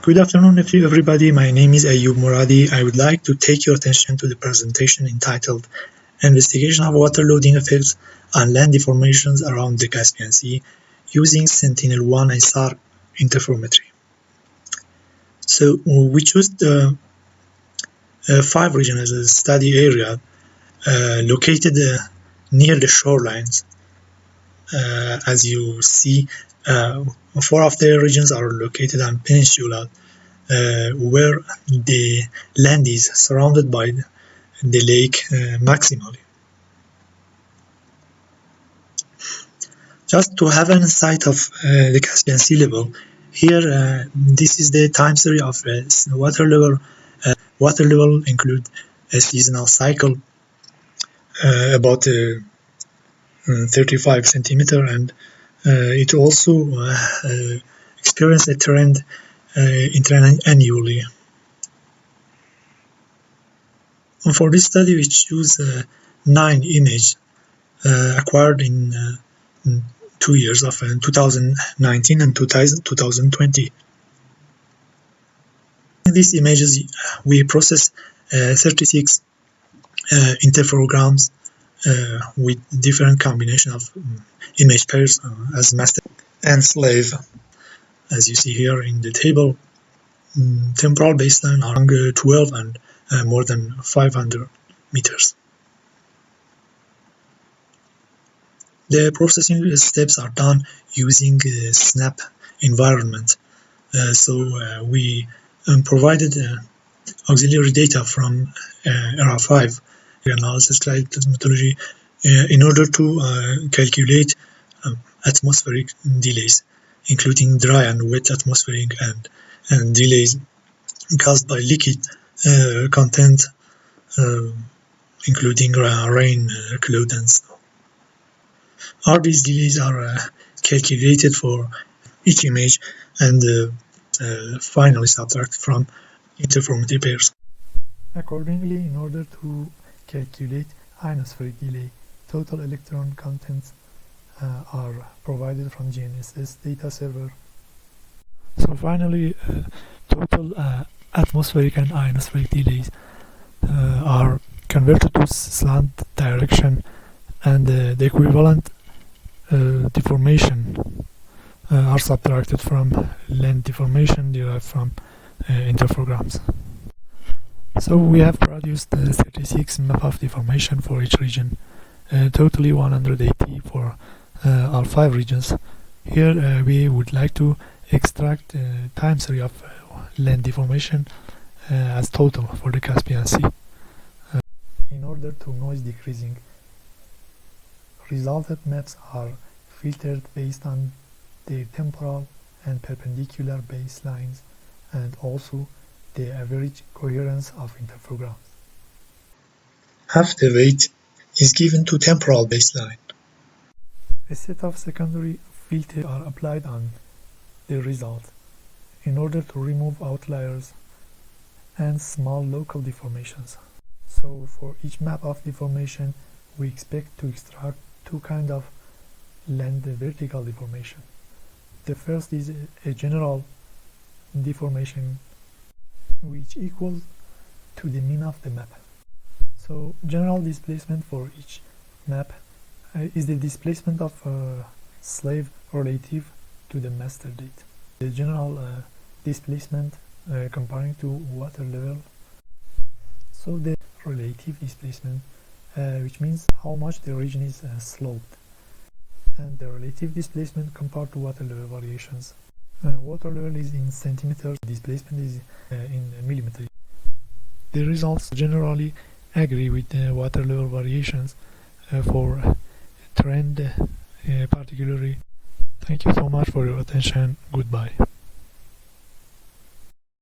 Good afternoon, everybody. My name is Ayoub Moradi. I would like to take your attention to the presentation entitled Investigation of Water Loading Effects on Land Deformations Around the Caspian Sea using Sentinel-1 ISAR interferometry. So we chose the 5 regions as a study area located near the shorelines. As you see, 4 of the regions are located on peninsula where the land is surrounded by the lake maximally. Just to have an insight of the Caspian Sea level, here this is the time series of water level. Water level include a seasonal cycle about 35 centimeter, and it also experience a trend annually. And for this study, we choose 9 images acquired in 2 years of 2019 and 2020. In these images, we process 36 interferograms with different combination of image pairs as master and slave. As you see here in the table, temporal baseline are around 12 and more than 500 meters. The processing steps are done using a SNAP environment. So we provided auxiliary data from ERA5 analysis methodology in order to calculate atmospheric delays, including dry and wet atmospheric and delays caused by liquid content, including rain, cloud, and snow. All these delays are calculated for each image and finally subtracted from interferometry pairs. Accordingly, in order to calculate ionospheric delay, total electron contents are provided from GNSS data server. So finally, total atmospheric and ionospheric delays are converted to slant direction, and the equivalent deformation are subtracted from land deformation derived from interferograms. So we have produced 36 map of deformation for each region, totally 180 for all 5 regions. Here we would like to extract time series of land deformation as total for the Caspian Sea. In order to noise decreasing, resulted maps are filtered based on their temporal and perpendicular baselines and also the average coherence of interferograms. Half the weight is given to temporal baseline. A set of secondary filters are applied on the result in order to remove outliers and small local deformations. So for each map of deformation, we expect to extract 2 kinds of land vertical deformation. The first is a general deformation which equals to the mean of the map. So general displacement for each map is the displacement of slave relative to the master date. The general displacement comparing to water level. So the relative displacement, which means how much the region is sloped, and the relative displacement compared to water level variations. Water level is in centimeters, displacement is in millimeters. The results generally agree with the water level variations for trend particularly. Thank you so much for your attention. Goodbye.